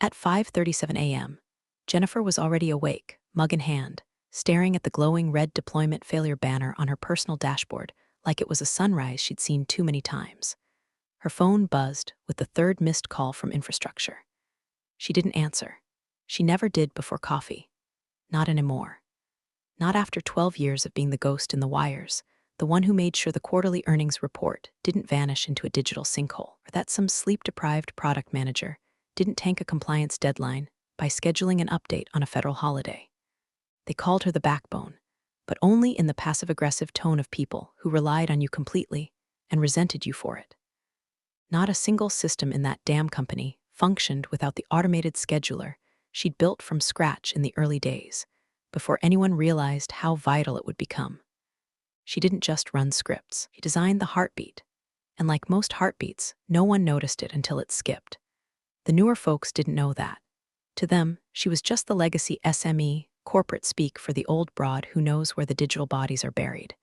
At 5:37 a.m., Jennifer was already awake, mug in hand, staring at the glowing red deployment failure banner on her personal dashboard like it was a sunrise she'd seen too many times. Her phone buzzed with the third missed call from infrastructure. She didn't answer. She never did before coffee. Not anymore. Not after 12 years of being the ghost in the wires, the one who made sure the quarterly earnings report didn't vanish into a digital sinkhole, or that some sleep-deprived product manager didn't tank a compliance deadline by scheduling an update on a federal holiday. They called her the backbone, but only in the passive-aggressive tone of people who relied on you completely and resented you for it. Not a single system in that damn company functioned without the automated scheduler she'd built from scratch in the early days, before anyone realized how vital it would become. She didn't just run scripts. She designed the heartbeat. And like most heartbeats, no one noticed it until it skipped. The newer folks didn't know that. To them, she was just the legacy SME, corporate speak for the old broad who knows where the digital bodies are buried.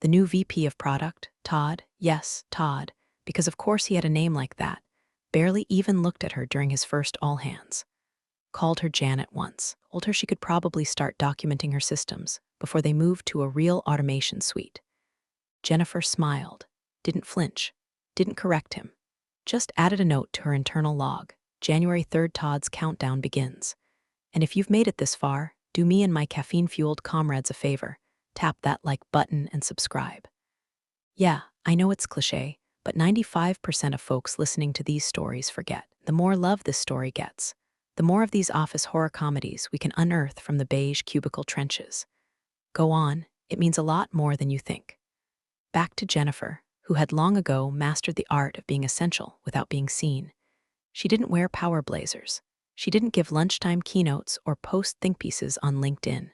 The new VP of product, Todd, yes, Todd, because of course he had a name like that, barely even looked at her during his first all-hands. Called her Janet once, told her she could probably start documenting her systems before they moved to a real automation suite. Jennifer smiled, didn't flinch, didn't correct him, just added a note to her internal log. January 3rd, Todd's countdown begins. And if you've made it this far, do me and my caffeine-fueled comrades a favor. Tap that like button and subscribe. Yeah, I know it's cliché, but 95% of folks listening to these stories forget. The more love this story gets, the more of these office horror comedies we can unearth from the beige cubicle trenches. Go on, it means a lot more than you think. Back to Jennifer, who had long ago mastered the art of being essential without being seen. She didn't wear power blazers. She didn't give lunchtime keynotes or post think pieces on LinkedIn.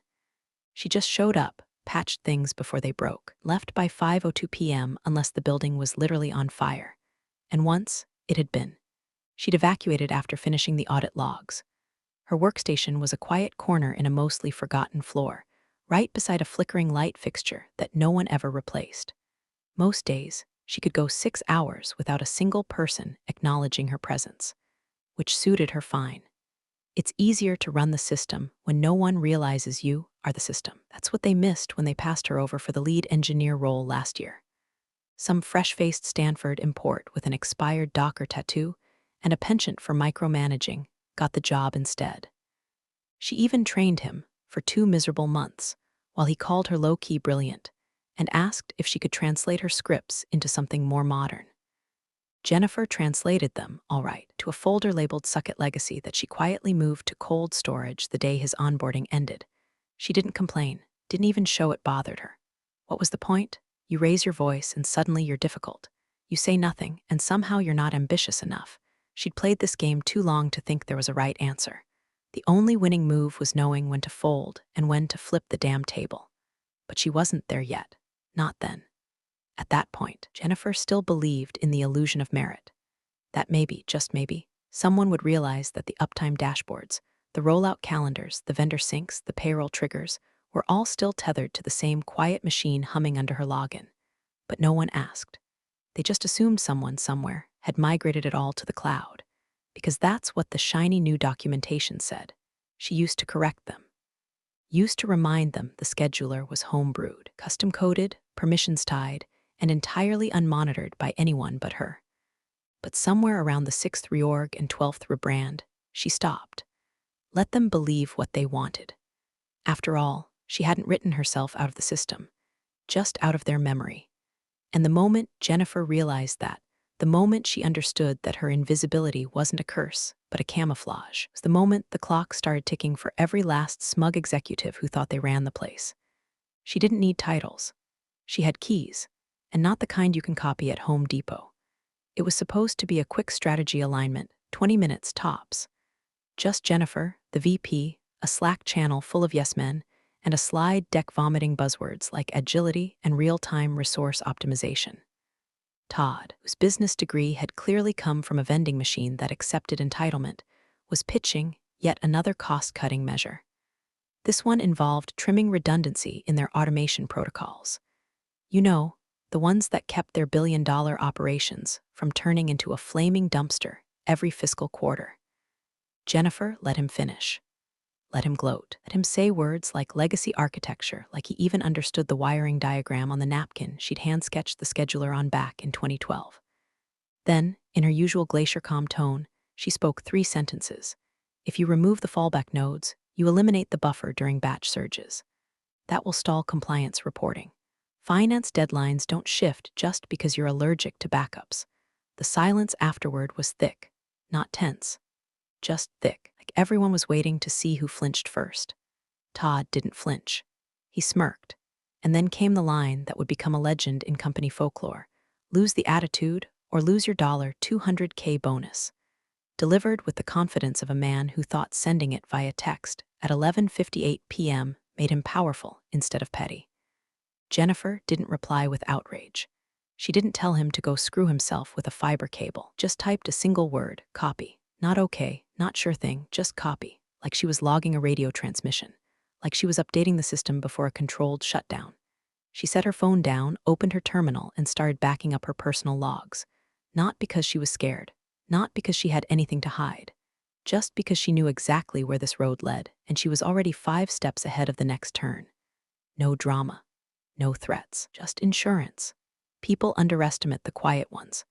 She just showed up, patched things before they broke, left by 5:02 p.m. unless the building was literally on fire. And once, it had been. She'd evacuated after finishing the audit logs. Her workstation was a quiet corner in a mostly forgotten floor, right beside a flickering light fixture that no one ever replaced. Most days, she could go 6 hours without a single person acknowledging her presence, which suited her fine. It's easier to run the system when no one realizes you are the system. That's what they missed when they passed her over for the lead engineer role last year. Some fresh-faced Stanford import with an expired Docker tattoo and a penchant for micromanaging got the job instead. She even trained him for 2 miserable months while he called her low-key brilliant and asked if she could translate her scripts into something more modern. Jennifer translated them, all right, to a folder labeled Suck It Legacy that she quietly moved to cold storage the day his onboarding ended. She didn't complain, didn't even show it bothered her. What was the point? You raise your voice and suddenly you're difficult. You say nothing and somehow you're not ambitious enough. She'd played this game too long to think there was a right answer. The only winning move was knowing when to fold and when to flip the damn table. But she wasn't there yet. Not then. At that point, Jennifer still believed in the illusion of merit. That maybe, just maybe, someone would realize that the uptime dashboards, the rollout calendars, the vendor syncs, the payroll triggers, were all still tethered to the same quiet machine humming under her login. But no one asked. They just assumed someone somewhere had migrated it all to the cloud, because that's what the shiny new documentation said. She used to correct them. Used to remind them the scheduler was homebrewed, custom-coded, permissions tied, and entirely unmonitored by anyone but her. But somewhere around the 6th reorg and 12th rebrand, she stopped. Let them believe what they wanted. After all, she hadn't written herself out of the system, just out of their memory. And the moment Jennifer realized that, the moment she understood that her invisibility wasn't a curse, but a camouflage, was the moment the clock started ticking for every last smug executive who thought they ran the place. She didn't need titles. She had keys, and not the kind you can copy at Home Depot. It was supposed to be a quick strategy alignment, 20 minutes tops. Just Jennifer, the VP, a Slack channel full of yes men, and a slide deck vomiting buzzwords like agility and real-time resource optimization. Todd, whose business degree had clearly come from a vending machine that accepted entitlement, was pitching yet another cost-cutting measure. This one involved trimming redundancy in their automation protocols. You know, the ones that kept their billion-dollar operations from turning into a flaming dumpster every fiscal quarter. Jennifer let him finish. Let him gloat. Let him say words like legacy architecture, like he even understood the wiring diagram on the napkin she'd hand-sketched the scheduler on back in 2012. Then, in her usual glacier-calm tone, she spoke 3 sentences. If you remove the fallback nodes, you eliminate the buffer during batch surges. That will stall compliance reporting. Finance deadlines don't shift just because you're allergic to backups. The silence afterward was thick, not tense, just thick, like everyone was waiting to see who flinched first. Todd didn't flinch. He smirked. And then came the line that would become a legend in company folklore: lose the attitude or lose your $200K bonus. Delivered with the confidence of a man who thought sending it via text at 11:58 p.m. made him powerful instead of petty. Jennifer didn't reply with outrage. She didn't tell him to go screw himself with a fiber cable, just typed a single word, copy. Not okay, not sure thing, just copy, like she was logging a radio transmission, like she was updating the system before a controlled shutdown. She set her phone down, opened her terminal, and started backing up her personal logs. Not because she was scared, not because she had anything to hide, just because she knew exactly where this road led, and she was already 5 steps ahead of the next turn. No drama, no threats, just insurance. People underestimate the quiet ones,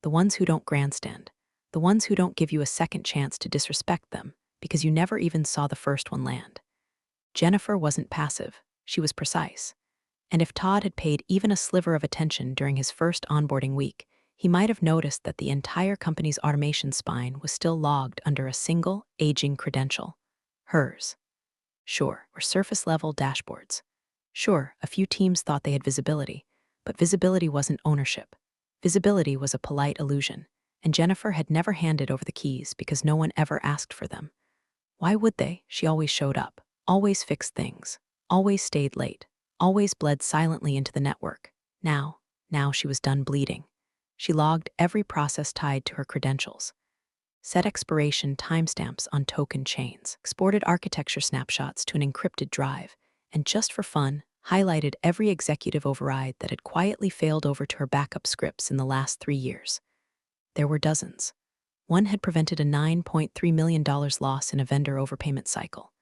the ones who don't grandstand, the ones who don't give you a second chance to disrespect them because you never even saw the first one land. Jennifer wasn't passive, she was precise. And if Todd had paid even a sliver of attention during his first onboarding week, he might have noticed that the entire company's automation spine was still logged under a single, aging credential: hers. Sure, were surface-level dashboards. Sure, a few teams thought they had visibility, but visibility wasn't ownership. Visibility was a polite illusion, and Jennifer had never handed over the keys because no one ever asked for them. Why would they? She always showed up, always fixed things, always stayed late, always bled silently into the network. Now she was done bleeding. She logged every process tied to her credentials, set expiration timestamps on token chains, exported architecture snapshots to an encrypted drive, and just for fun, highlighted every executive override that had quietly failed over to her backup scripts in the last 3 years. There were dozens. One had prevented a $9.3 million loss in a vendor overpayment cycle.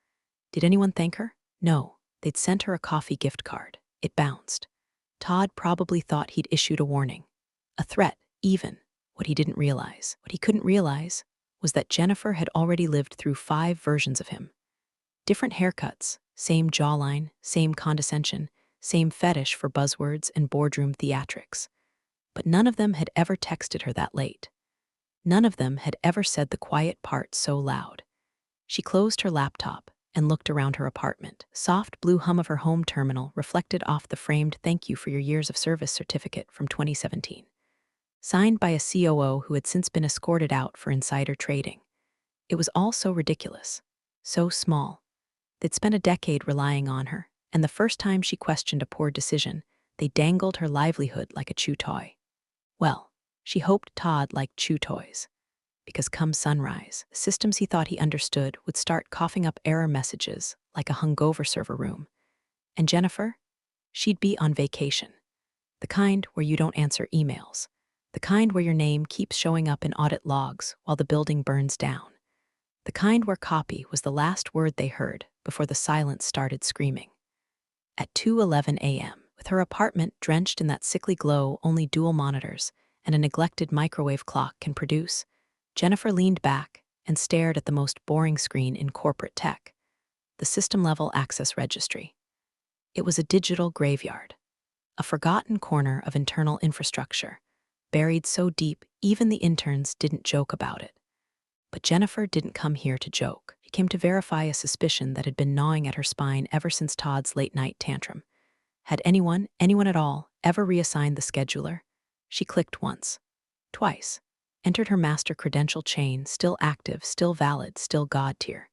Did anyone thank her? No. They'd sent her a coffee gift card. It bounced. Todd probably thought he'd issued a warning. A threat, even. What he couldn't realize was that Jennifer had already lived through 5 versions of him. Different haircuts, same jawline, same condescension, same fetish for buzzwords and boardroom theatrics. But none of them had ever texted her that late. None of them had ever said the quiet part so loud. She closed her laptop and looked around her apartment. Soft blue hum of her home terminal reflected off the framed "Thank you for your years of service" certificate from 2017. Signed by a COO who had since been escorted out for insider trading. It was all so ridiculous, so small. They'd spent a decade relying on her, and the first time she questioned a poor decision, they dangled her livelihood like a chew toy. Well, she hoped Todd liked chew toys, because come sunrise, the systems he thought he understood would start coughing up error messages like a hungover server room. And Jennifer? She'd be on vacation. The kind where you don't answer emails. The kind where your name keeps showing up in audit logs while the building burns down. The kind where copy was the last word they heard before the silence started screaming. At 2:11 a.m., with her apartment drenched in that sickly glow only dual monitors and a neglected microwave clock can produce, Jennifer leaned back and stared at the most boring screen in corporate tech, the system-level access registry. It was a digital graveyard, a forgotten corner of internal infrastructure, buried so deep even the interns didn't joke about it. But Jennifer didn't come here to joke. She came to verify a suspicion that had been gnawing at her spine ever since Todd's late-night tantrum. Had anyone at all, ever reassigned the scheduler? She clicked once, twice, entered her master credential chain, still active, still valid, still God tier.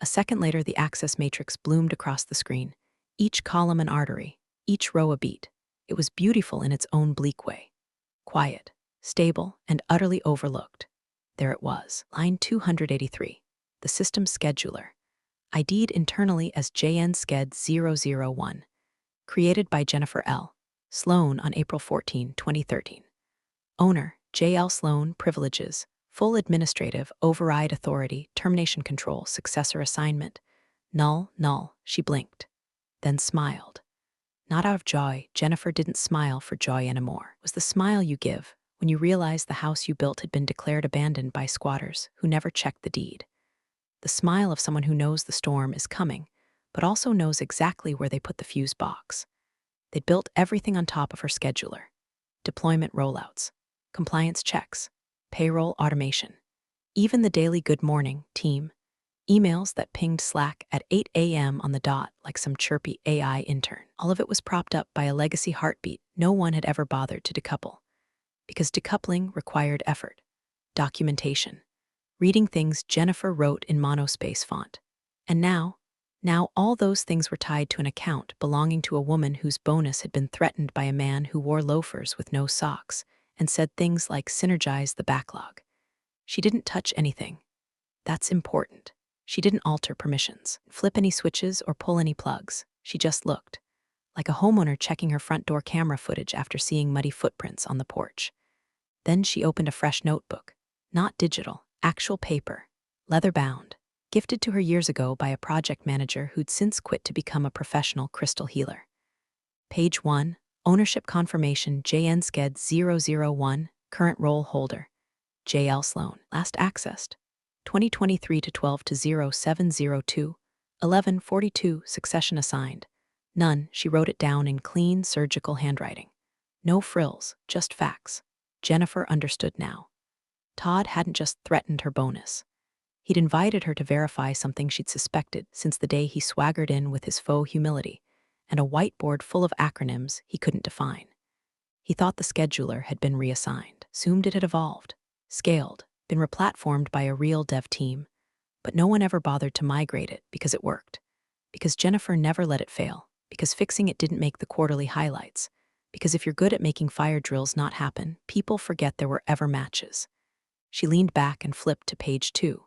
A second later, the access matrix bloomed across the screen, each column an artery, each row a beat. It was beautiful in its own bleak way. Quiet, stable, and utterly overlooked. There it was, line 283, the system scheduler, ID'd internally as JN-Sched 001, created by Jennifer L. Sloan on April 14, 2013. Owner, J.L. Sloan, privileges, Full administrative, override authority, termination control, successor assignment. Null, null, she blinked, then smiled. Not out of joy, Jennifer didn't smile for joy anymore. It was the smile you give when you realize the house you built had been declared abandoned by squatters who never checked the deed. The smile of someone who knows the storm is coming, but also knows exactly where they put the fuse box. They'd built everything on top of her scheduler. Deployment rollouts, compliance checks, payroll automation, even the daily good morning, team, emails that pinged Slack at 8 a.m. on the dot like some chirpy AI intern. All of it was propped up by a legacy heartbeat no one had ever bothered to decouple. Because decoupling required effort, documentation, reading things Jennifer wrote in monospace font. And now all those things were tied to an account belonging to a woman whose bonus had been threatened by a man who wore loafers with no socks and said things like synergize the backlog. She didn't touch anything. That's important. She didn't alter permissions, flip any switches, or pull any plugs. She just looked, like a homeowner checking her front door camera footage after seeing muddy footprints on the porch. Then she opened a fresh notebook, not digital, actual paper, leather-bound, gifted to her years ago by a project manager who'd since quit to become a professional crystal healer. Page 1, Ownership Confirmation JN-SCED 001, Current Role Holder, J.L. Sloan, last accessed, 2023 to 12 to 0702, 1142, succession assigned. None, she wrote it down in clean, surgical handwriting. No frills, just facts. Jennifer understood now. Todd hadn't just threatened her bonus. He'd invited her to verify something she'd suspected since the day he swaggered in with his faux humility and a whiteboard full of acronyms he couldn't define. He thought the scheduler had been reassigned, assumed it had evolved, scaled, been replatformed by a real dev team, but no one ever bothered to migrate it because it worked, because Jennifer never let it fail, because fixing it didn't make the quarterly highlights, because if you're good at making fire drills not happen, people forget there were ever matches. She leaned back and flipped to page 2.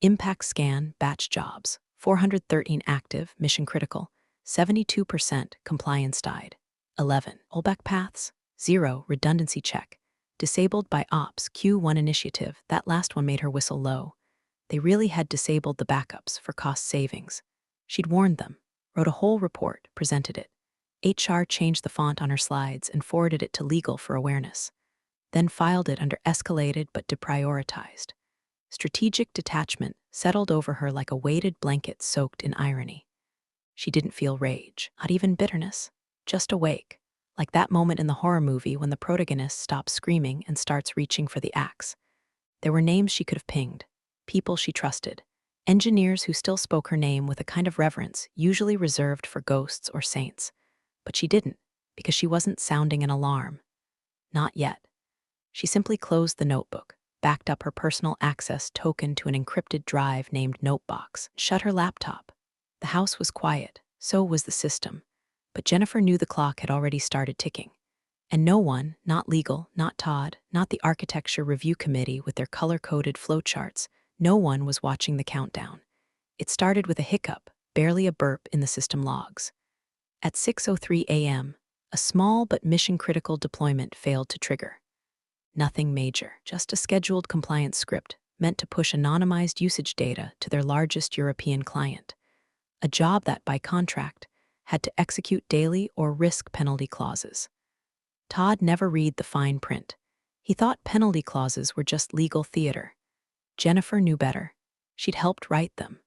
Impact scan, batch jobs, 413 active, mission critical, 72% compliance died. 11. Rollback paths, 0 redundancy check. Disabled by Ops Q1 initiative, that last one made her whistle low. They really had disabled the backups for cost savings. She'd warned them, wrote a whole report, presented it. HR changed the font on her slides and forwarded it to legal for awareness. Then filed it under escalated but deprioritized. Strategic detachment settled over her like a weighted blanket soaked in irony. She didn't feel rage, not even bitterness, just awake, like that moment in the horror movie when the protagonist stops screaming and starts reaching for the axe. There were names she could have pinged, people she trusted, engineers who still spoke her name with a kind of reverence usually reserved for ghosts or saints. But she didn't, because she wasn't sounding an alarm. Not yet. She simply closed the notebook, backed up her personal access token to an encrypted drive named Notebox, shut her laptop. The house was quiet, so was the system, but Jennifer knew the clock had already started ticking. And no one, not legal, not Todd, not the architecture review committee with their color-coded flowcharts, no one was watching the countdown. It started with a hiccup, barely a burp in the system logs. At 6:03 a.m., a small but mission-critical deployment failed to trigger. Nothing major, just a scheduled compliance script meant to push anonymized usage data to their largest European client. A job that, by contract, had to execute daily or risk penalty clauses. Todd never read the fine print. He thought penalty clauses were just legal theater. Jennifer knew better. She'd helped write them.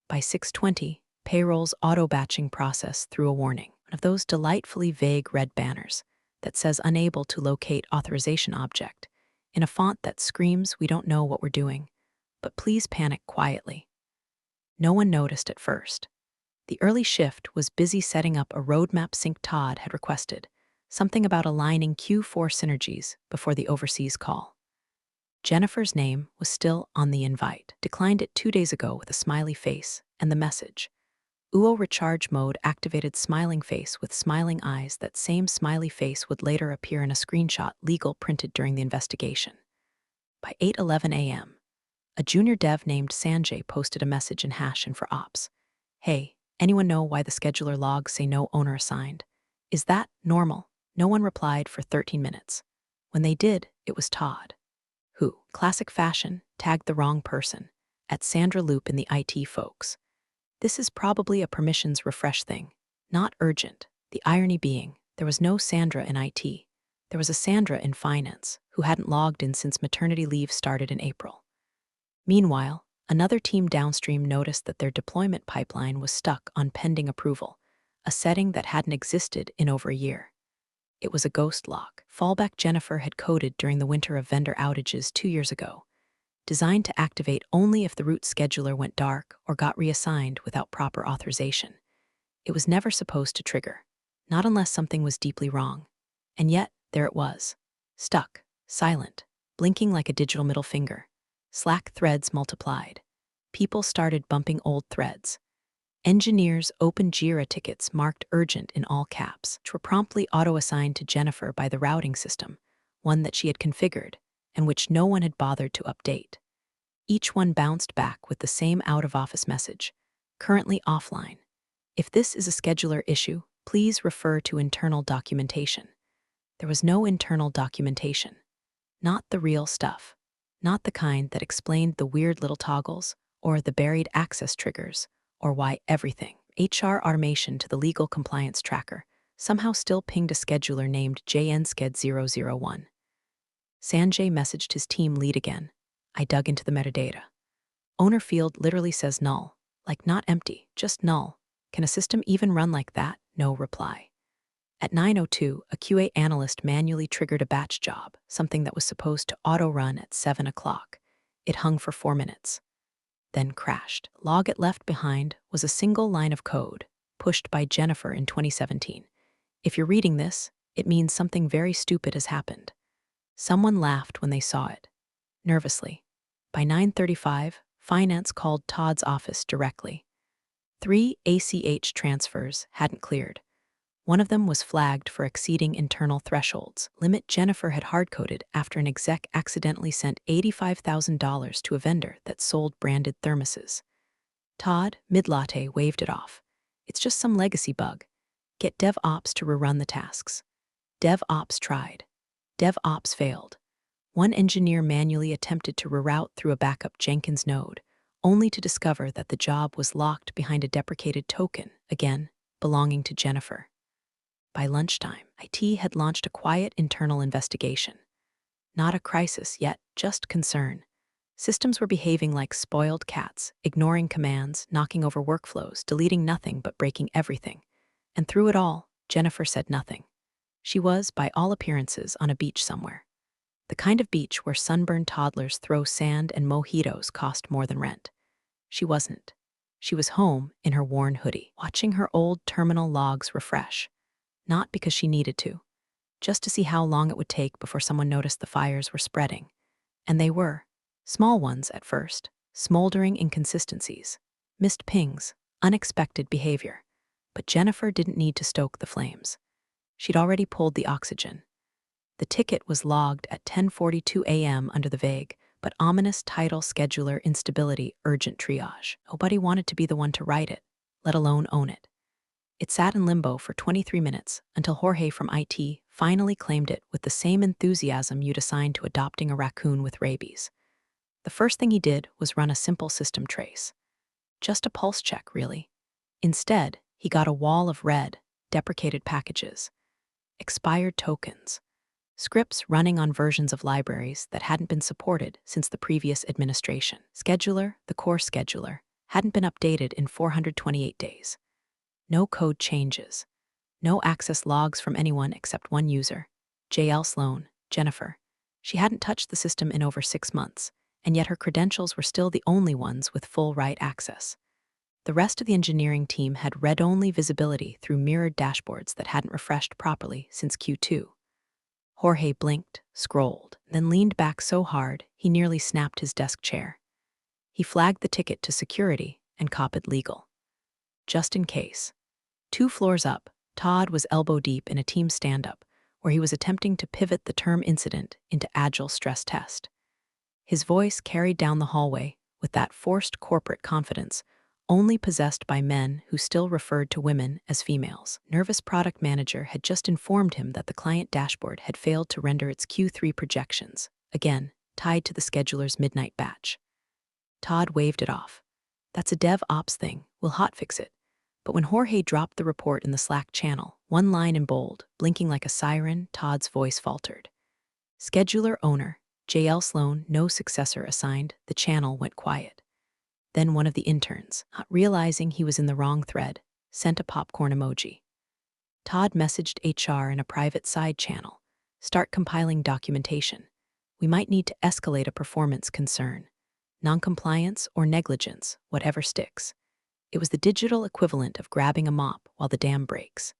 By 6:20, payroll's auto-batching process threw a warning, one of those delightfully vague red banners that says unable to locate authorization object, in a font that screams we don't know what we're doing, but please panic quietly. No one noticed at first. The early shift was busy setting up a roadmap sync Todd had requested, something about aligning Q4 synergies before the overseas call. Jennifer's name was still on the invite, declined it 2 days ago with a smiley face and the message. UO recharge mode activated smiling face with smiling eyes. That same smiley face would later appear in a screenshot legal printed during the investigation. By 8:11 a.m., a junior dev named Sanjay posted a message in hash and for ops. Hey, anyone know why the scheduler logs say no owner assigned? Is that normal? No one replied for 13 minutes. When they did, it was Todd. Who? Classic fashion, tagged the wrong person. At Sandra Loop in the IT folks. This is probably a permissions refresh thing. Not urgent. The irony being, there was no Sandra in IT. There was a Sandra in finance, who hadn't logged in since maternity leave started in April. Meanwhile, another team downstream noticed that their deployment pipeline was stuck on pending approval, a setting that hadn't existed in over a year. It was a ghost lock, fallback Jennifer had coded during the winter of vendor outages 2 years ago, designed to activate only if the root scheduler went dark or got reassigned without proper authorization. It was never supposed to trigger, not unless something was deeply wrong. And yet, there it was. Stuck, silent, blinking like a digital middle finger. Slack threads multiplied. People started bumping old threads. Engineers opened Jira tickets marked urgent in all caps, which were promptly auto-assigned to Jennifer by the routing system, one that she had configured, and which no one had bothered to update. Each one bounced back with the same out-of-office message, currently offline. If this is a scheduler issue, please refer to internal documentation. There was no internal documentation. Not the real stuff. Not the kind that explained the weird little toggles, or the buried access triggers, or why everything, HR automation to the legal compliance tracker, somehow still pinged a scheduler named JNSCHED001. Sanjay messaged his team lead again. I dug into the metadata. Owner field literally says null, like not empty, just null. Can a system even run like that? No reply. At 9:02, a QA analyst manually triggered a batch job, something that was supposed to auto-run at 7 o'clock. It hung for 4 minutes. Then crashed. Log it left behind was a single line of code, pushed by Jennifer in 2017. If you're reading this, it means something very stupid has happened. Someone laughed when they saw it. Nervously. By 9:35, finance called Todd's office directly. 3 ACH transfers hadn't cleared. One of them was flagged for exceeding internal thresholds, limit Jennifer had hard-coded after an exec accidentally sent $85,000 to a vendor that sold branded thermoses. Todd, mid-latte, waved it off. It's just some legacy bug. Get DevOps to rerun the tasks. DevOps tried. DevOps failed. One engineer manually attempted to reroute through a backup Jenkins node, only to discover that the job was locked behind a deprecated token, again, belonging to Jennifer. By lunchtime, IT had launched a quiet internal investigation. Not a crisis yet, just concern. Systems were behaving like spoiled cats, ignoring commands, knocking over workflows, deleting nothing but breaking everything. And through it all, Jennifer said nothing. She was, by all appearances, on a beach somewhere. The kind of beach where sunburned toddlers throw sand and mojitos cost more than rent. She wasn't. She was home in her worn hoodie, watching her old terminal logs refresh. Not because she needed to, just to see how long it would take before someone noticed the fires were spreading. And they were. Small ones at first, smoldering inconsistencies, missed pings, unexpected behavior. But Jennifer didn't need to stoke the flames. She'd already pulled the oxygen. The ticket was logged at 10:42 a.m. under the vague, but ominous title scheduler instability urgent triage. Nobody wanted to be the one to write it, let alone own it. It sat in limbo for 23 minutes until Jorge from IT finally claimed it with the same enthusiasm you'd assign to adopting a raccoon with rabies. The first thing he did was run a simple system trace. Just a pulse check, really. Instead, he got a wall of red, deprecated packages, expired tokens, scripts running on versions of libraries that hadn't been supported since the previous administration. Scheduler, the core scheduler, hadn't been updated in 428 days. No code changes. No access logs from anyone except one user, JL Sloan, Jennifer. She hadn't touched the system in over 6 months, and yet her credentials were still the only ones with full write access. The rest of the engineering team had read-only visibility through mirrored dashboards that hadn't refreshed properly since Q2. Jorge blinked, scrolled, then leaned back so hard he nearly snapped his desk chair. He flagged the ticket to security and copied legal. Just in case. 2 floors up, Todd was elbow-deep in a team stand-up where he was attempting to pivot the term incident into agile stress test. His voice carried down the hallway with that forced corporate confidence only possessed by men who still referred to women as females. Nervous product manager had just informed him that the client dashboard had failed to render its Q3 projections, again, tied to the scheduler's midnight batch. Todd waved it off. That's a dev ops thing, we'll hotfix it. But when Jorge dropped the report in the Slack channel, one line in bold, blinking like a siren, Todd's voice faltered. Scheduler owner, J.L. Sloan, no successor assigned, the channel went quiet. Then one of the interns, not realizing he was in the wrong thread, sent a popcorn emoji. Todd messaged HR in a private side channel. Start compiling documentation. We might need to escalate a performance concern. Noncompliance or negligence, whatever sticks. It was the digital equivalent of grabbing a mop while the dam breaks.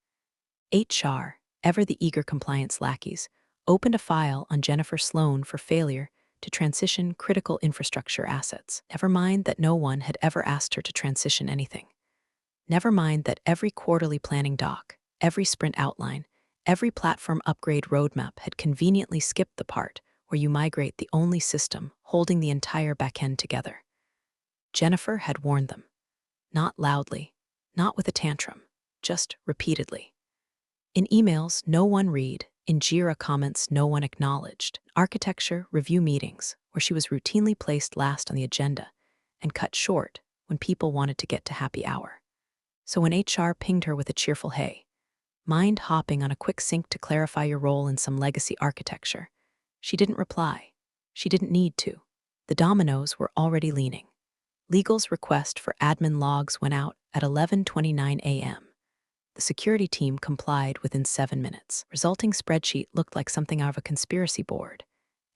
HR, ever the eager compliance lackeys, opened a file on Jennifer Sloan for failure to transition critical infrastructure assets. Never mind that no one had ever asked her to transition anything. Never mind that every quarterly planning doc, every sprint outline, every platform upgrade roadmap had conveniently skipped the part where you migrate the only system holding the entire backend together. Jennifer had warned them. Not loudly, not with a tantrum, just repeatedly. In emails no one read, in Jira comments no one acknowledged, architecture review meetings where she was routinely placed last on the agenda and cut short when people wanted to get to happy hour. So when HR pinged her with a cheerful hey, mind hopping on a quick sync to clarify your role in some legacy architecture, she didn't reply. She didn't need to. The dominoes were already leaning. Legal's request for admin logs went out at 11:29 a.m. The security team complied within 7 minutes. Resulting spreadsheet looked like something out of a conspiracy board.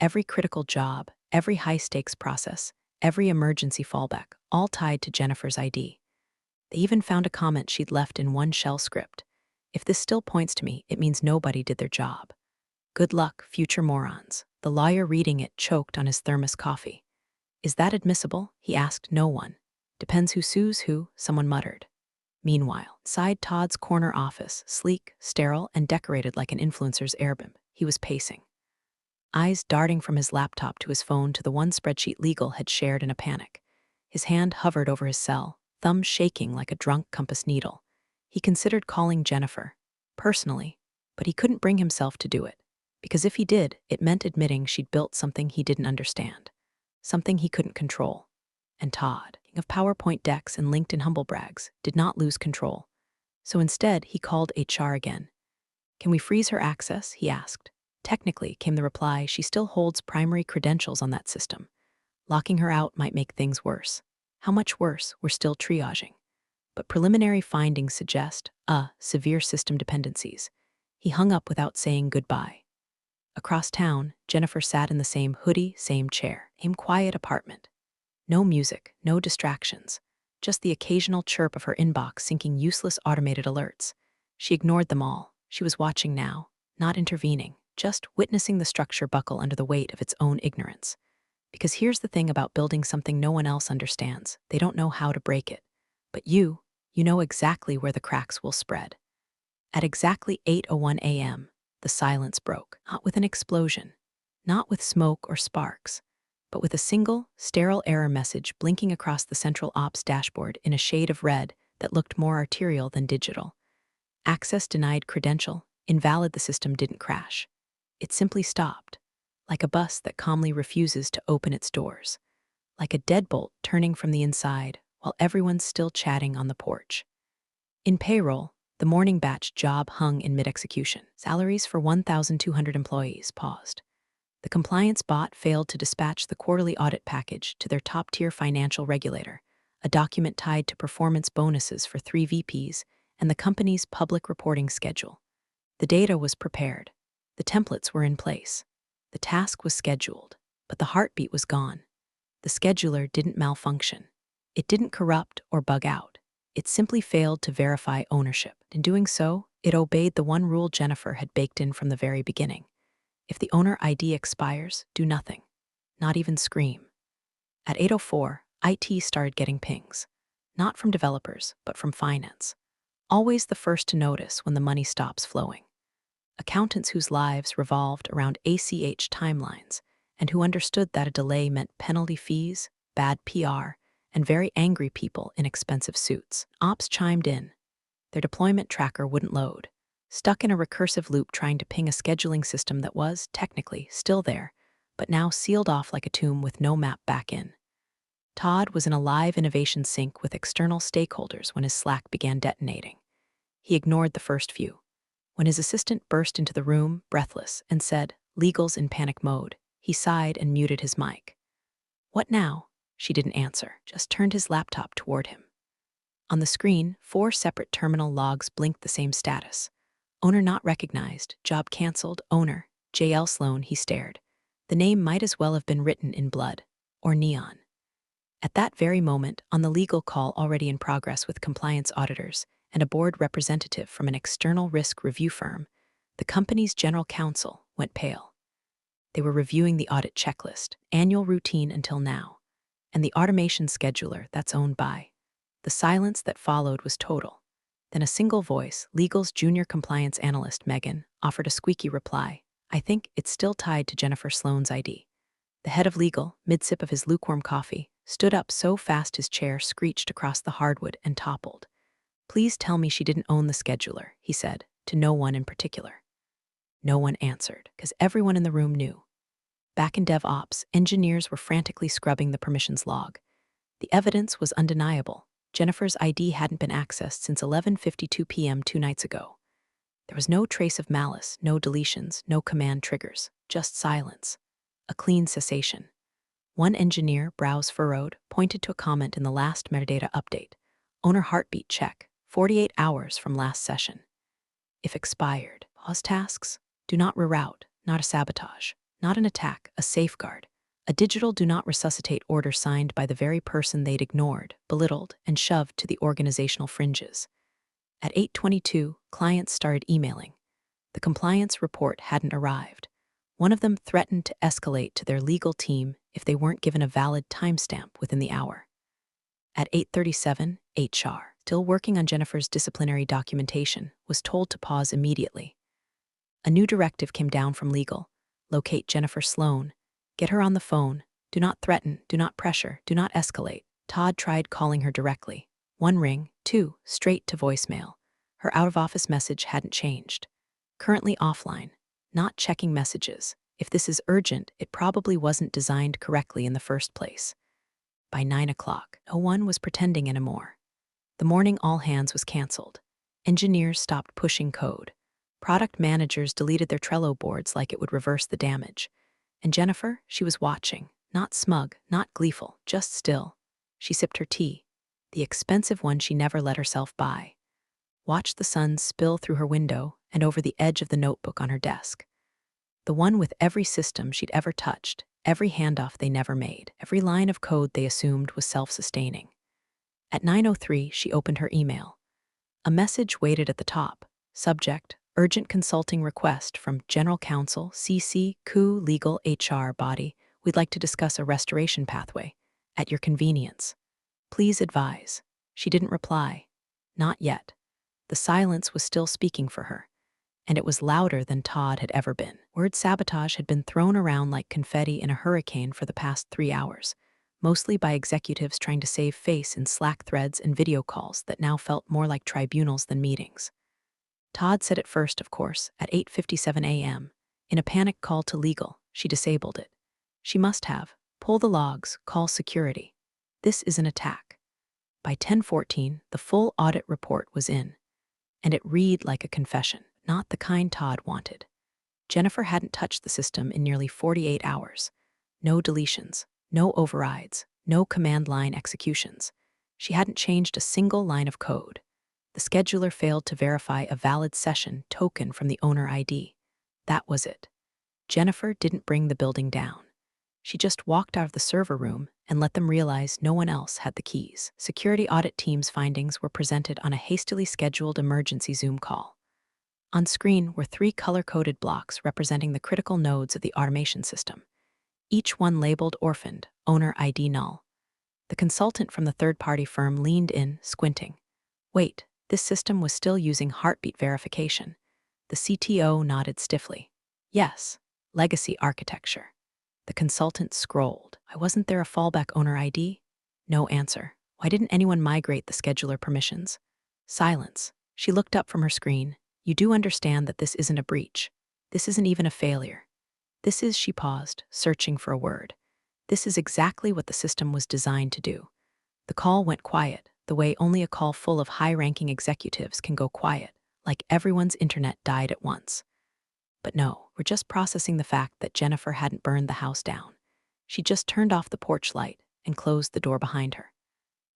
Every critical job, every high-stakes process, every emergency fallback, all tied to Jennifer's ID. They even found a comment she'd left in one shell script. If this still points to me, it means nobody did their job. Good luck, future morons. The lawyer reading it choked on his thermos coffee. Is that admissible? He asked no one. Depends who sues who, someone muttered. Meanwhile, inside Todd's corner office, sleek, sterile, and decorated like an influencer's airbnb, he was pacing. Eyes darting from his laptop to his phone to the one spreadsheet Legal had shared in a panic. His hand hovered over his cell, thumb shaking like a drunk compass needle. He considered calling Jennifer, personally, but he couldn't bring himself to do it, because if he did, it meant admitting she'd built something he didn't understand, something he couldn't control. And Todd, king of PowerPoint decks and LinkedIn humblebrags, did not lose control. So instead, he called HR again. Can we freeze her access? He asked. Technically, came the reply, she still holds primary credentials on that system. Locking her out might make things worse. How much worse? We're still triaging. But preliminary findings suggest, severe system dependencies. He hung up without saying goodbye. Across town, Jennifer sat in the same hoodie, same chair, same quiet apartment. No music, no distractions, just the occasional chirp of her inbox syncing useless automated alerts. She ignored them all. She was watching now, not intervening, just witnessing the structure buckle under the weight of its own ignorance. Because here's the thing about building something no one else understands. They don't know how to break it. But you know exactly where the cracks will spread. At exactly 8:01 a.m., the silence broke, not with an explosion, not with smoke or sparks, but with a single, sterile error message blinking across the central ops dashboard in a shade of red that looked more arterial than digital. Access denied credential, invalid. The system didn't crash. It simply stopped, like a bus that calmly refuses to open its doors, like a deadbolt turning from the inside while everyone's still chatting on the porch. In payroll, the morning batch job hung in mid-execution. Salaries for 1,200 employees paused. The compliance bot failed to dispatch the quarterly audit package to their top-tier financial regulator, a document tied to performance bonuses for 3 VPs and the company's public reporting schedule. The data was prepared. The templates were in place. The task was scheduled, but the heartbeat was gone. The scheduler didn't malfunction. It didn't corrupt or bug out. It simply failed to verify ownership. In doing so, it obeyed the one rule Jennifer had baked in from the very beginning. If the owner ID expires, do nothing. Not even scream. At 8:04, IT started getting pings. Not from developers, but from finance. Always the first to notice when the money stops flowing. Accountants whose lives revolved around ACH timelines and who understood that a delay meant penalty fees, bad PR, and very angry people in expensive suits. Ops chimed in. Their deployment tracker wouldn't load. Stuck in a recursive loop trying to ping a scheduling system that was, technically, still there, but now sealed off like a tomb with no map back in. Todd was in a live innovation sync with external stakeholders when his Slack began detonating. He ignored the first few. When his assistant burst into the room, breathless, and said, "Legal's in panic mode," he sighed and muted his mic. "What now?" She didn't answer, just turned his laptop toward him. On the screen, 4 separate terminal logs blinked the same status. Owner not recognized, job canceled, owner, J.L. Sloan. He stared. The name might as well have been written in blood, or neon. At that very moment, on the legal call already in progress with compliance auditors and a board representative from an external risk review firm, the company's general counsel went pale. They were reviewing the audit checklist, annual routine until now, and the automation scheduler that's owned by. The silence that followed was total. Then a single voice, Legal's junior compliance analyst, Megan, offered a squeaky reply. "I think it's still tied to Jennifer Sloan's ID." The head of legal, mid-sip of his lukewarm coffee, stood up so fast his chair screeched across the hardwood and toppled. "Please tell me she didn't own the scheduler," he said, to no one in particular. No one answered, because everyone in the room knew. Back in DevOps, engineers were frantically scrubbing the permissions log. The evidence was undeniable. Jennifer's ID hadn't been accessed since 11:52 p.m. 2 nights ago. There was no trace of malice, no deletions, no command triggers, just silence. A clean cessation. One engineer, brows furrowed, pointed to a comment in the last metadata update. Owner heartbeat check, 48 hours from last session. If expired, pause tasks, do not reroute, not a sabotage, not an attack, a safeguard. A digital do not resuscitate order signed by the very person they'd ignored, belittled, and shoved to the organizational fringes. At 8:22, clients started emailing. The compliance report hadn't arrived. One of them threatened to escalate to their legal team if they weren't given a valid timestamp within the hour. At 8:37, HR, still working on Jennifer's disciplinary documentation, was told to pause immediately. A new directive came down from legal. Locate Jennifer Sloan. Get her on the phone. Do not threaten, do not pressure, do not escalate. Todd tried calling her directly. 1 ring, 2, straight to voicemail. Her out-of-office message hadn't changed. Currently offline. Not checking messages. If this is urgent, it probably wasn't designed correctly in the first place. By 9 o'clock, no one was pretending anymore. The morning all-hands was canceled. Engineers stopped pushing code. Product managers deleted their Trello boards like it would reverse the damage. And Jennifer, she was watching, not smug, not gleeful, just still. She sipped her tea, the expensive one she never let herself buy. Watched the sun spill through her window and over the edge of the notebook on her desk. The one with every system she'd ever touched, every handoff they never made, every line of code they assumed was self-sustaining. At 9:03, she opened her email. A message waited at the top. Subject, urgent consulting request from General Counsel, CC, CU Legal HR Body. We'd like to discuss a restoration pathway. At your convenience. Please advise. She didn't reply. Not yet. The silence was still speaking for her. And it was louder than Todd had ever been. Word sabotage had been thrown around like confetti in a hurricane for the past 3 hours, mostly by executives trying to save face in Slack threads and video calls that now felt more like tribunals than meetings. Todd said it first, of course, at 8:57 a.m. In a panic call to legal, she disabled it. She must have. Pull the logs, call security. This is an attack. By 10:14, the full audit report was in, and it read like a confession, not the kind Todd wanted. Jennifer hadn't touched the system in nearly 48 hours. No deletions, no overrides, no command line executions. She hadn't changed a single line of code. The scheduler failed to verify a valid session token from the owner ID. That was it. Jennifer didn't bring the building down. She just walked out of the server room and let them realize no one else had the keys. Security audit team's findings were presented on a hastily scheduled emergency Zoom call. On screen were 3 color-coded blocks representing the critical nodes of the automation system, each one labeled orphaned, owner ID null. The consultant from the third-party firm leaned in, squinting. Wait, this system was still using heartbeat verification. The CTO nodded stiffly. Yes, legacy architecture. The consultant scrolled. Why wasn't there a fallback owner ID? No answer. Why didn't anyone migrate the scheduler permissions? Silence. She looked up from her screen. You do understand that this isn't a breach. This isn't even a failure. She paused, searching for a word. This is exactly what the system was designed to do. The call went quiet, the way only a call full of high-ranking executives can go quiet, like everyone's internet died at once. But no, we're just processing the fact that Jennifer hadn't burned the house down. She just turned off the porch light and closed the door behind her.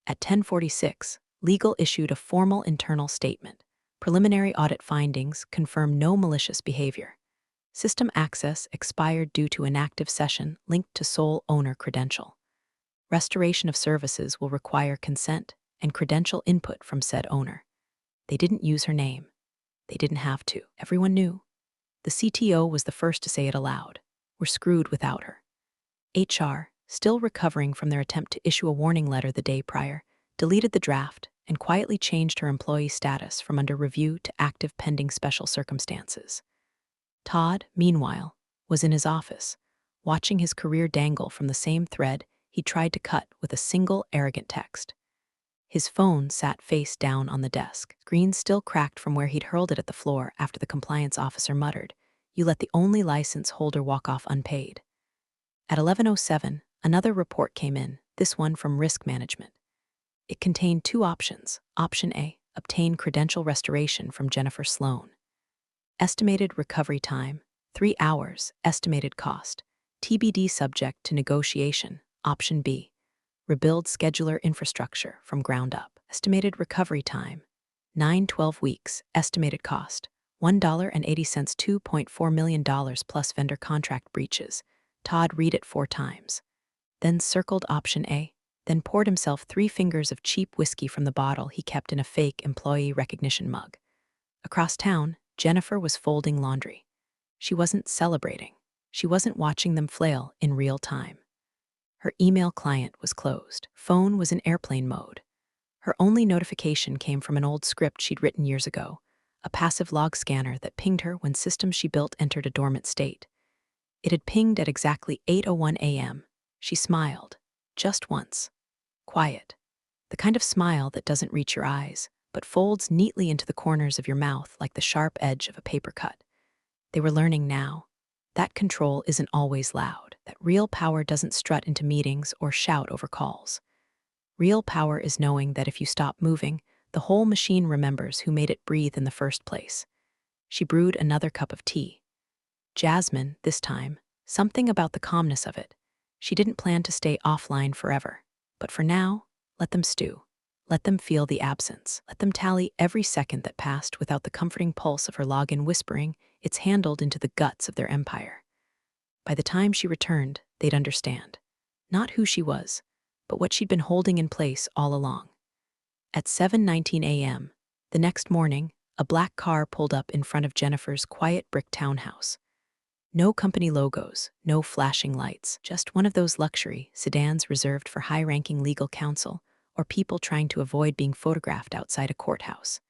At 10:46, legal issued a formal internal statement. Preliminary audit findings confirm no malicious behavior. System access expired due to inactive session linked to sole owner credential. Restoration of services will require consent and credential input from said owner. They didn't use her name. They didn't have to. Everyone knew. The CTO was the first to say it aloud. We're screwed without her. HR, still recovering from their attempt to issue a warning letter the day prior, deleted the draft and quietly changed her employee status from under review to active pending special circumstances. Todd, meanwhile, was in his office, watching his career dangle from the same thread he tried to cut with a single arrogant text. His phone sat face down on the desk, screen still cracked from where he'd hurled it at the floor after the compliance officer muttered, "You let the only license holder walk off unpaid." At 11:07, another report came in, this one from risk management. It contained two options. Option A, obtain credential restoration from Jennifer Sloan. Estimated recovery time, 3 hours. Estimated cost, TBD subject to negotiation. Option B, rebuild scheduler infrastructure from ground up. Estimated recovery time, 9-12 weeks. Estimated cost, $1.80. $2.4 million plus vendor contract breaches. Todd read it 4 times. Then circled option A, then poured himself 3 fingers of cheap whiskey from the bottle he kept in a fake employee recognition mug. Across town, Jennifer was folding laundry. She wasn't celebrating. She wasn't watching them flail in real time. Her email client was closed. Phone was in airplane mode. Her only notification came from an old script she'd written years ago, a passive log scanner that pinged her when systems she built entered a dormant state. It had pinged at exactly 8:01 a.m. She smiled, just once. Quiet. The kind of smile that doesn't reach your eyes, but folds neatly into the corners of your mouth like the sharp edge of a paper cut. They were learning now. That control isn't always loud. That real power doesn't strut into meetings or shout over calls. Real power is knowing that if you stop moving, the whole machine remembers who made it breathe in the first place. She brewed another cup of tea. Jasmine, this time, something about the calmness of it. She didn't plan to stay offline forever. But for now, let them stew. Let them feel the absence. Let them tally every second that passed without the comforting pulse of her login whispering, "It's handled," into the guts of their empire. By the time she returned, they'd understand. Not who she was, but what she'd been holding in place all along. At 7:19 a.m., the next morning, a black car pulled up in front of Jennifer's quiet brick townhouse. No company logos, no flashing lights, just one of those luxury sedans reserved for high-ranking legal counsel or people trying to avoid being photographed outside a courthouse.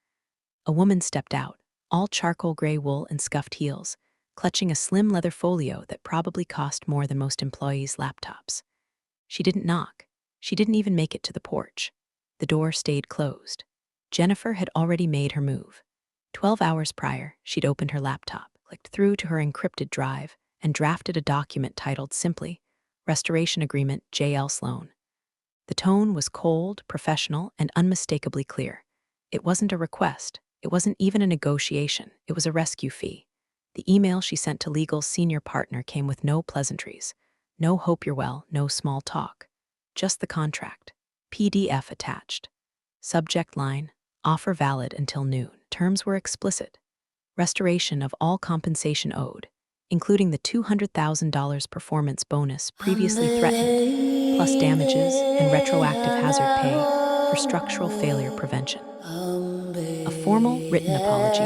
A woman stepped out, all charcoal gray wool and scuffed heels, clutching a slim leather folio that probably cost more than most employees' laptops. She didn't knock. She didn't even make it to the porch. The door stayed closed. Jennifer had already made her move. 12 hours prior, she'd opened her laptop, clicked through to her encrypted drive, and drafted a document titled simply, Restoration Agreement J.L. Sloan. The tone was cold, professional, and unmistakably clear. It wasn't a request. It wasn't even a negotiation. It was a rescue fee. The email she sent to legal's senior partner came with no pleasantries. No hope you're well, no small talk. Just the contract. PDF attached. Subject line, offer valid until noon. Terms were explicit. Restoration of all compensation owed, including the $200,000 performance bonus previously threatened, plus damages and retroactive hazard pay for structural failure prevention. A formal written apology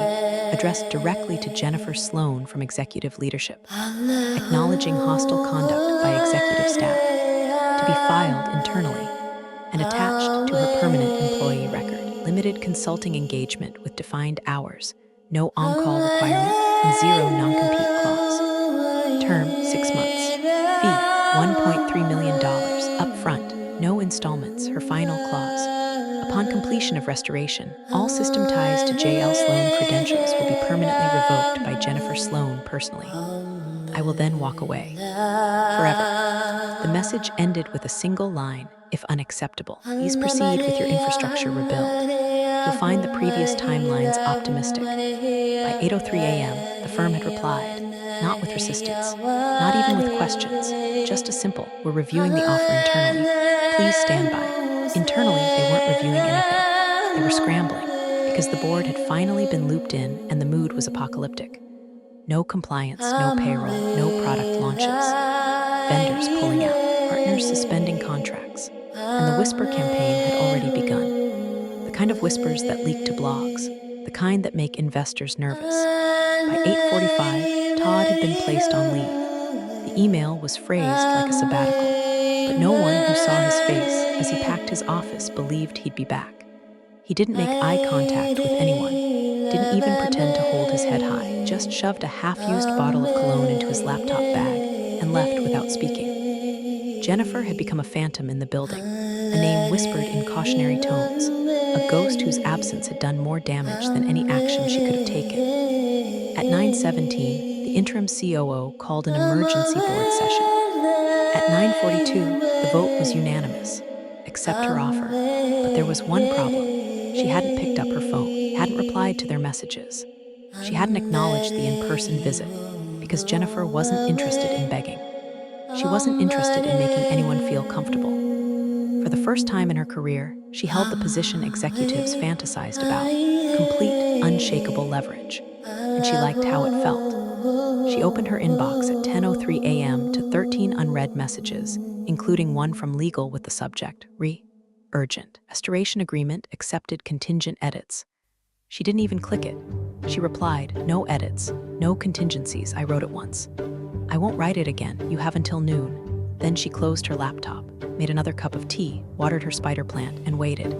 addressed directly to Jennifer Sloan from executive leadership, acknowledging hostile conduct by executive staff, to be filed internally and attached to her permanent employee record. Limited consulting engagement with defined hours, no on-call requirement, and 0 non-compete clause. Term, 6 months. Fee, $1.3 million. Upfront, no installments, her final clause. Upon completion of restoration, all system ties to J.L. Sloan credentials will be permanently revoked by Jennifer Sloan personally. I will then walk away. Forever. The message ended with a single line, if unacceptable. Please proceed with your infrastructure rebuild. You'll find the previous timelines optimistic. By 8:03 a.m., the firm had replied, not with resistance, not even with questions, just a simple, we're reviewing the offer internally. Please stand by. Internally, they weren't reviewing anything. They were scrambling, because the board had finally been looped in and the mood was apocalyptic. No compliance, no payroll, no product launches. Vendors pulling out, partners suspending contracts. And the whisper campaign had already begun. The kind of whispers that leak to blogs, the kind that make investors nervous. By 8:45, Todd had been placed on leave. The email was phrased like a sabbatical, but no one who saw his face as he packed his office believed he'd be back. He didn't make eye contact with anyone, didn't even pretend to hold his head high, just shoved a half-used bottle of cologne into his laptop bag and left without speaking. Jennifer had become a phantom in the building, a name whispered in cautionary tones, a ghost whose absence had done more damage than any action she could have taken. At 9:17, the interim COO called an emergency board session. At 9:42, the vote was unanimous. Accept her offer. But there was one problem. She hadn't picked up her phone, hadn't replied to their messages. She hadn't acknowledged the in-person visit, because Jennifer wasn't interested in begging. She wasn't interested in making anyone feel comfortable. For the first time in her career, she held the position executives fantasized about, complete, unshakable leverage. And she liked how it felt. She opened her inbox at 10:03 a.m. to 13 unread messages, including one from legal with the subject, urgent. Restoration agreement accepted contingent edits. She didn't even click it. She replied, no edits, no contingencies, I wrote it once. I won't write it again, you have until noon. Then she closed her laptop, made another cup of tea, watered her spider plant, and waited.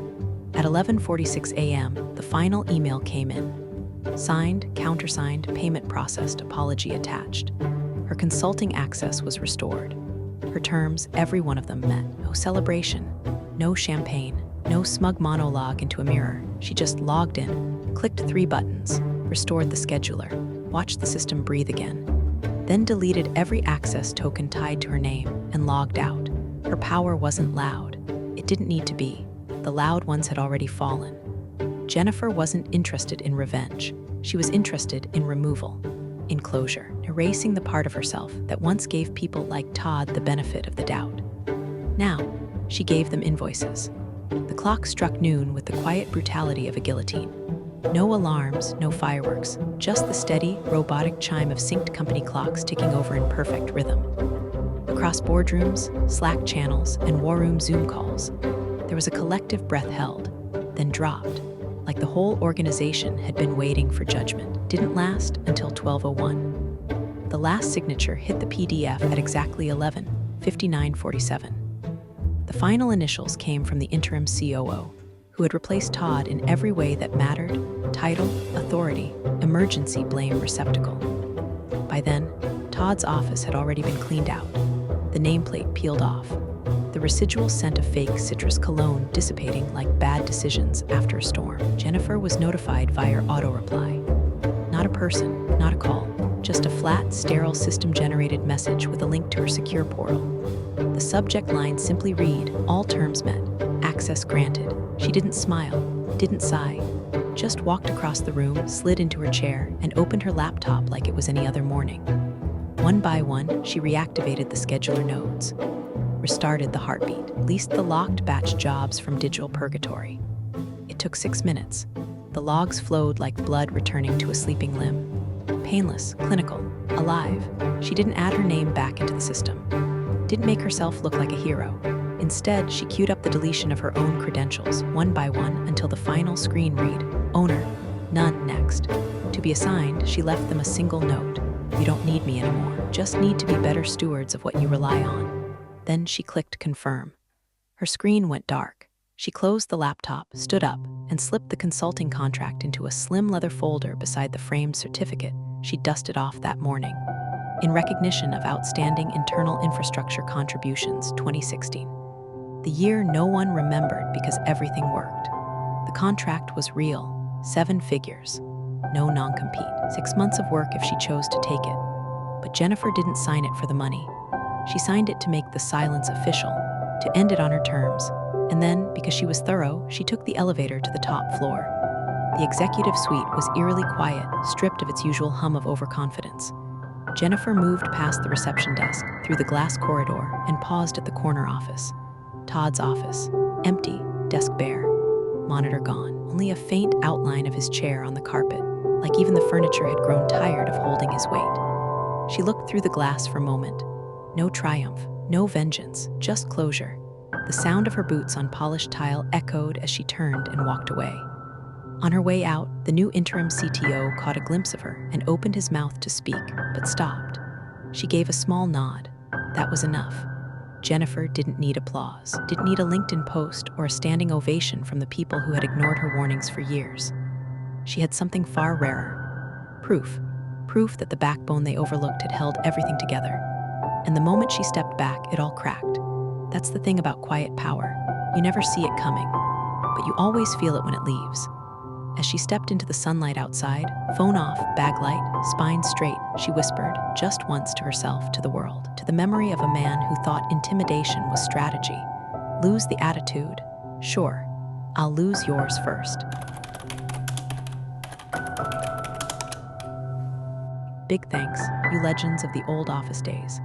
At 11:46 a.m., the final email came in. Signed, countersigned, payment processed, apology attached. Her consulting access was restored. Her terms, every one of them met. No celebration, no champagne, no smug monologue into a mirror. She just logged in, clicked 3 buttons, restored the scheduler, watched the system breathe again, then deleted every access token tied to her name and logged out. Her power wasn't loud. It didn't need to be. The loud ones had already fallen. Jennifer wasn't interested in revenge. She was interested in removal, in closure, erasing the part of herself that once gave people like Todd the benefit of the doubt. Now, she gave them invoices. The clock struck noon with the quiet brutality of a guillotine. No alarms, no fireworks, just the steady, robotic chime of synced company clocks ticking over in perfect rhythm. Across boardrooms, Slack channels, and war room Zoom calls, there was a collective breath held, then dropped, like the whole organization had been waiting for judgment. Didn't last until 12:01. The last signature hit the PDF at exactly 11:59:47. The final initials came from the interim COO, who had replaced Todd in every way that mattered: title, authority, emergency blame receptacle. By then, Todd's office had already been cleaned out, the nameplate peeled off, the residual scent of fake citrus cologne dissipating like bad decisions after a storm. Jennifer was notified via auto-reply. Not a person, not a call, just a flat, sterile system-generated message with a link to her secure portal. The subject line simply read, all terms met, access granted. She didn't smile, didn't sigh, just walked across the room, slid into her chair, and opened her laptop like it was any other morning. One by one, she reactivated the scheduler nodes, restarted the heartbeat, released the locked batch jobs from digital purgatory. It took 6 minutes. The logs flowed like blood returning to a sleeping limb. Painless, clinical, alive. She didn't add her name back into the system. Didn't make herself look like a hero. Instead, she queued up the deletion of her own credentials, one by one, until the final screen read, owner, none next. To be assigned, she left them a single note. You don't need me anymore. Just need to be better stewards of what you rely on. Then she clicked confirm. Her screen went dark. She closed the laptop, stood up, and slipped the consulting contract into a slim leather folder beside the framed certificate she dusted off that morning, in recognition of outstanding internal infrastructure contributions 2016. The year no one remembered because everything worked. The contract was real, 7 figures, no non-compete, 6 months of work if she chose to take it. But Jennifer didn't sign it for the money. She signed it to make the silence official, to end it on her terms. And then, because she was thorough, she took the elevator to the top floor. The executive suite was eerily quiet, stripped of its usual hum of overconfidence. Jennifer moved past the reception desk, through the glass corridor, and paused at the corner office. Todd's office. Empty, desk bare. Monitor gone. Only a faint outline of his chair on the carpet, like even the furniture had grown tired of holding his weight. She looked through the glass for a moment. No triumph, no vengeance, just closure. The sound of her boots on polished tile echoed as she turned and walked away. On her way out, the new interim CTO caught a glimpse of her and opened his mouth to speak, but stopped. She gave a small nod. That was enough. Jennifer didn't need applause, didn't need a LinkedIn post or a standing ovation from the people who had ignored her warnings for years. She had something far rarer. Proof that the backbone they overlooked had held everything together. And the moment she stepped back, it all cracked. That's the thing about quiet power. You never see it coming, but you always feel it when it leaves. As she stepped into the sunlight outside, phone off, bag light, spine straight, she whispered, just once to herself, to the world, to the memory of a man who thought intimidation was strategy. Lose the attitude. Sure, I'll lose yours first. Big thanks, you legends of the old office days.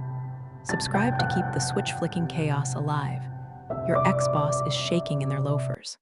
Subscribe to keep the switch-flicking chaos alive. Your ex-boss is shaking in their loafers.